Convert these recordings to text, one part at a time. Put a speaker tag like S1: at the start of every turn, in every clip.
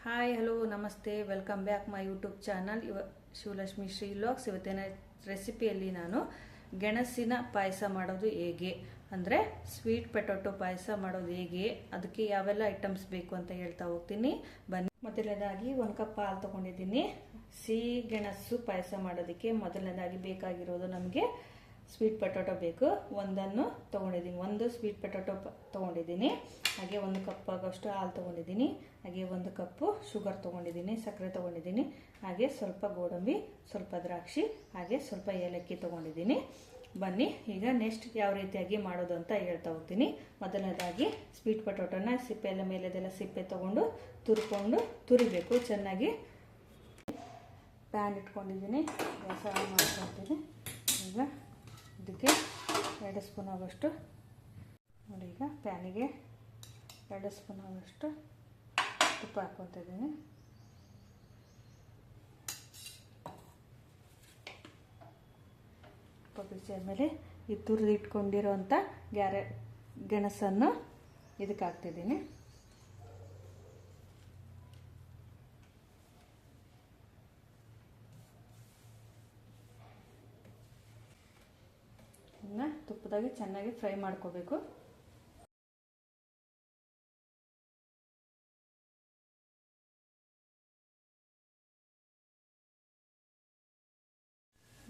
S1: Hi hello namaste welcome back my YouTube channel Shivalakshmi Shri vlogs. ಇವತ್ತಿನ ರೆಸಿಪಿಯಲ್ಲಿ ನಾನು ಗೆಣಸಿನ ಪಾಯಸ ಮಾಡೋದು ಹೇಗೆ ಅಂದರೆ ಸ್ವೀಟ್ ಪೊಟ್ಯಾಟೊ ಪಾಯಸ ಮಾಡೋದು ಹೇಗೆ, ಅದಕ್ಕೆ ಯಾವೆಲ್ಲ ಐಟಮ್ಸ್ ಬೇಕು ಅಂತ ಹೇಳ್ತಾ ಹೋಗ್ತೀನಿ ಬನ್ನಿ. ಮೊದಲನೇದಾಗಿ 1 ಕಪ್ ಹಾಲು ತೊಗೊಂಡಿದ್ದೀನಿ. ಸಿಹಿ ಗೆಣಸು ಪಾಯಸ ಮಾಡೋದಕ್ಕೆ ಮೊದಲನೇದಾಗಿ ಬೇಕಾಗಿರೋದು ನಮಗೆ ಸ್ವೀಟ್ ಪೊಟ್ಯಾಟೊ ಬೇಕು. ಒಂದನ್ನು ತೊಗೊಂಡಿದ್ದೀನಿ, ಒಂದು ಸ್ವೀಟ್ ಪೊಟ್ಯಾಟೊ ತೊಗೊಂಡಿದ್ದೀನಿ. ಹಾಗೆ 1 ಕಪ್ ಆಗೋಷ್ಟು ಹಾಲು ತೊಗೊಂಡಿದ್ದೀನಿ. ಹಾಗೆ 1 ಕಪ್ಪು ಶುಗರ್ ತೊಗೊಂಡಿದ್ದೀನಿ, ಸಕ್ಕರೆ ತೊಗೊಂಡಿದ್ದೀನಿ. ಹಾಗೆ ಸ್ವಲ್ಪ ಗೋಡಂಬಿ, ಸ್ವಲ್ಪ ದ್ರಾಕ್ಷಿ, ಹಾಗೆ ಸ್ವಲ್ಪ ಏಲಕ್ಕಿ ತೊಗೊಂಡಿದ್ದೀನಿ. ಬನ್ನಿ ಈಗ ನೆಕ್ಸ್ಟ್ ಯಾವ ರೀತಿಯಾಗಿ ಮಾಡೋದು ಅಂತ ಹೇಳ್ತಾ ಹೋಗ್ತೀನಿ. ಮೊದಲನೇದಾಗಿ ಸ್ವೀಟ್ ಪೊಟ್ಯಾಟೊನ ಸಿಪ್ಪೆ ಎಲ್ಲ ಮೇಲೆದೆಲ್ಲ ಸಿಪ್ಪೆ ತೊಗೊಂಡು ತುರಿಬೇಕು ಚೆನ್ನಾಗಿ. ಪ್ಯಾನ್ ಇಟ್ಕೊಂಡಿದ್ದೀನಿ, ಗ್ಯಾಸ್ ಆನ್ ಮಾಡ್ಕೊತೀನಿ. ಈಗ ಇದಕ್ಕೆ 2 ಸ್ಪೂನ್ ಆಗೋಷ್ಟು ನೋಡಿ, ಈಗ ಪ್ಯಾನಿಗೆ 2 ಸ್ಪೂನ್ ಆಗೋಷ್ಟು ತುಪ್ಪ ಹಾಕ್ಕೊತಾ ಇದ್ದೀನಿ. ತುಪ್ಪ ಬಿಸಿ ಆದಮೇಲೆ ಈ ತುರಿದು ಇಟ್ಕೊಂಡಿರೋಂಥ ಗೆಣಸನ್ನು ಇದಕ್ಕೆ ಹಾಕ್ತಿದ್ದೀನಿ. ತುಪ್ಪದಾಗೆ ಚೆನ್ನಾಗಿ ಫ್ರೈ ಮಾಡ್ಕೋಬೇಕು.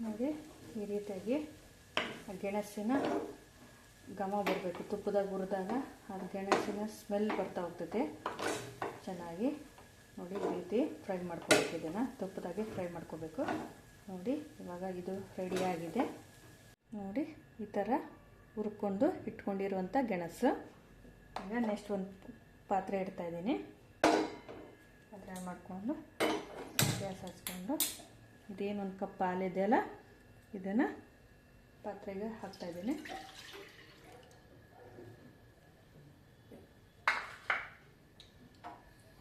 S1: ನೋಡಿ ಈ ರೀತಿಯಾಗಿ ಗೆಣಸಿನ ಘಮ ಬರಬೇಕು. ತುಪ್ಪದಾಗ ಹುರಿದಾಗ ಅದು ಗೆಣಸಿನ ಸ್ಮೆಲ್ ಬರ್ತಾ ಹೋಗ್ತದೆ ಚೆನ್ನಾಗಿ. ನೋಡಿ ಈ ರೀತಿ ಫ್ರೈ ಮಾಡ್ಕೋಬೇಕು, ಇದನ್ನು ತುಪ್ಪದಾಗೆ ಫ್ರೈ ಮಾಡ್ಕೋಬೇಕು. ನೋಡಿ ಇವಾಗ ಇದು ರೆಡಿಯಾಗಿದೆ. ನೋಡಿ ಈ ಥರ ಹುರ್ಕೊಂಡು ಇಟ್ಕೊಂಡಿರುವಂಥ ಗೆಣಸು. ಈಗ ನೆಕ್ಸ್ಟ್ ಒಂದು ಪಾತ್ರೆ ಇಡ್ತಾಯಿದ್ದೀನಿ. ಪಾತ್ರೆ ಮಾಡಿಕೊಂಡು ಗ್ಯಾಸ್ ಹಚ್ಕೊಂಡು ಇದೇನು 1 ಕಪ್ ಹಾಲಿದೆಯಲ್ಲ ಇದನ್ನು ಪಾತ್ರೆಗೆ ಹಾಕ್ತಾಯಿದ್ದೀನಿ.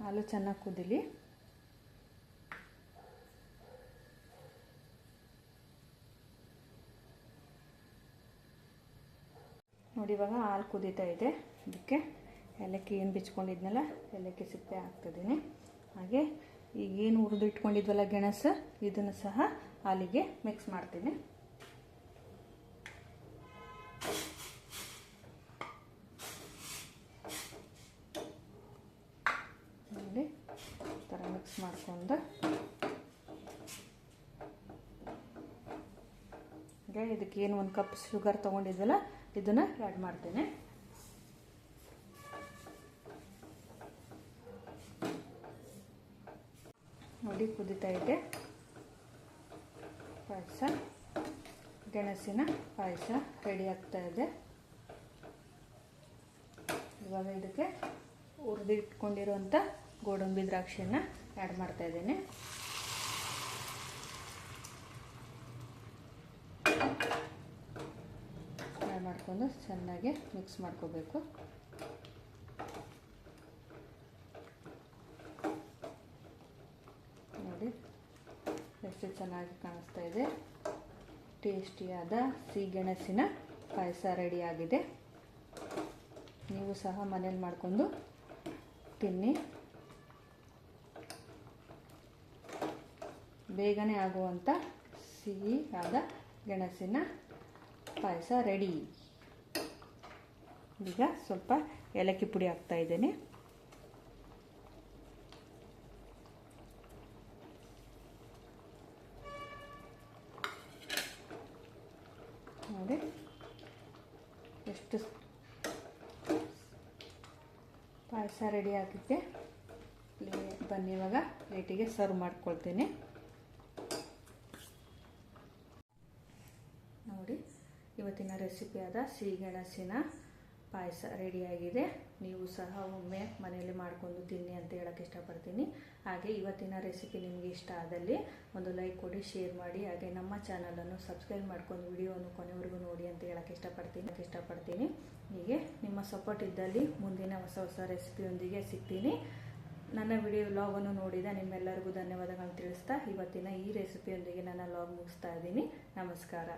S1: ಹಾಲು ಚೆನ್ನಾಗಿ ಕುದೀಲಿ. ನೋಡಿ ಇವಾಗ ಹಾಲು ಕುದೀತಾ ಇದೆ. ಇದಕ್ಕೆ ಏಲಕ್ಕಿ ಏನು ಬಿಚ್ಕೊಂಡಿದ್ನಲ್ಲ ಏಲಕ್ಕಿ ಸಿಪ್ಪೆ ಹಾಕ್ತಿದ್ದೀನಿ. ಹಾಗೆ ಈಗೇನು ಹುರಿದು ಇಟ್ಕೊಂಡಿದ್ವಲ್ಲ ಗೆಣಸು, ಇದನ್ನು ಸಹ ಹಾಲಿಗೆ ಮಿಕ್ಸ್ ಮಾಡ್ತೀನಿ. ನೋಡಿ ಈ ಥರ ಮಿಕ್ಸ್ ಮಾಡಿಕೊಂಡು ಇದಕ್ಕೆ ಏನು 1 ಕಪ್ ಶುಗರ್ ತೊಗೊಂಡಿದ್ವಲ್ಲ ಇದನ್ನು ಆ್ಯಡ್ ಮಾಡ್ತೇನೆ. ನೋಡಿ ಕುದೀತಾ ಇದೆ ಪಾಯಸ. ಗೆಣಸಿನ ಪಾಯಸ ರೆಡಿ ಆಗ್ತಾ ಇದೆ. ಇವಾಗ ಇದಕ್ಕೆ ಹುರಿದು ಇಟ್ಕೊಂಡಿರುವಂಥ ಗೋಡಂಬಿ ದ್ರಾಕ್ಷಿಯನ್ನು ಆ್ಯಡ್ ಮಾಡ್ತಾ ಇದ್ದೇನೆ. ಮಾಡಿಕೊಂಡು ಚೆನ್ನಾಗಿ ಮಿಕ್ಸ್ ಮಾಡ್ಕೋಬೇಕು. ನೋಡಿ ಎಷ್ಟು ಚೆನ್ನಾಗಿ ಕಾಣಿಸ್ತಾ ಇದೆ. ಟೇಸ್ಟಿಯಾದ ಸಿಹಿಗೆಣಸಿನ ಪಾಯಸ ರೆಡಿಯಾಗಿದೆ. ನೀವು ಸಹ ಮನೇಲಿ ಮಾಡಿಕೊಂಡು ತಿನ್ನಿ. ಬೇಗನೆ ಆಗುವಂಥ ಸಿಹಿಯಾದ ಗೆಣಸಿನ ಪಾಯಸ ರೆಡಿ. ಈಗ ಸ್ವಲ್ಪ ಏಲಕ್ಕಿ ಪುಡಿ ಹಾಕ್ತಾ ಇದ್ದೇನೆ. ನೋಡಿ ಎಷ್ಟು ಪಾಯಸ ರೆಡಿ ಆಗಿದೆ. ಬನ್ನಿ ಇವಾಗ ಪ್ಲೇಟಿಗೆ ಸರ್ವ್ ಮಾಡ್ಕೊಳ್ತೀನಿ. ನೋಡಿ ಇವತ್ತಿನ ರೆಸಿಪಿಯಾದ ಸಿಹಿಗೆಣಸಿನ ಪಾಯಸ ರೆಡಿಯಾಗಿದೆ. ನೀವು ಸಹ ಒಮ್ಮೆ ಮನೆಯಲ್ಲಿ ಮಾಡಿಕೊಂಡು ತಿನ್ನಿ ಅಂತ ಹೇಳೋಕ್ಕೆ ಇಷ್ಟಪಡ್ತೀನಿ. ಹಾಗೆ ಇವತ್ತಿನ ರೆಸಿಪಿ ನಿಮಗೆ ಇಷ್ಟ ಆದಲ್ಲಿ ಒಂದು ಲೈಕ್ ಕೊಡಿ, ಶೇರ್ ಮಾಡಿ. ಹಾಗೆ ನಮ್ಮ ಚಾನಲನ್ನು ಸಬ್ಸ್ಕ್ರೈಬ್ ಮಾಡ್ಕೊಂಡು ವಿಡಿಯೋವನ್ನು ಕೊನೆವರೆಗೂ ನೋಡಿ ಅಂತ ಹೇಳೋಕ್ಕೆ ಇಷ್ಟಪಡ್ತೀನಿ. ಹೀಗೆ ನಿಮ್ಮ ಸಪೋರ್ಟ್ ಇದ್ದಲ್ಲಿ ಮುಂದಿನ ಹೊಸ ರೆಸಿಪಿಯೊಂದಿಗೆ ಸಿಗ್ತೀನಿ. ನನ್ನ ವಿಡಿಯೋ ವ್ಲಾಗನ್ನು ನೋಡಿದ ನಿಮ್ಮೆಲ್ಲರಿಗೂ ಧನ್ಯವಾದಗಳನ್ನು ತಿಳಿಸ್ತಾ ಇವತ್ತಿನ ಈ ರೆಸಿಪಿಯೊಂದಿಗೆ ನನ್ನ ವ್ಲಾಗ್ ಮುಗಿಸ್ತಾ ಇದ್ದೀನಿ. ನಮಸ್ಕಾರ.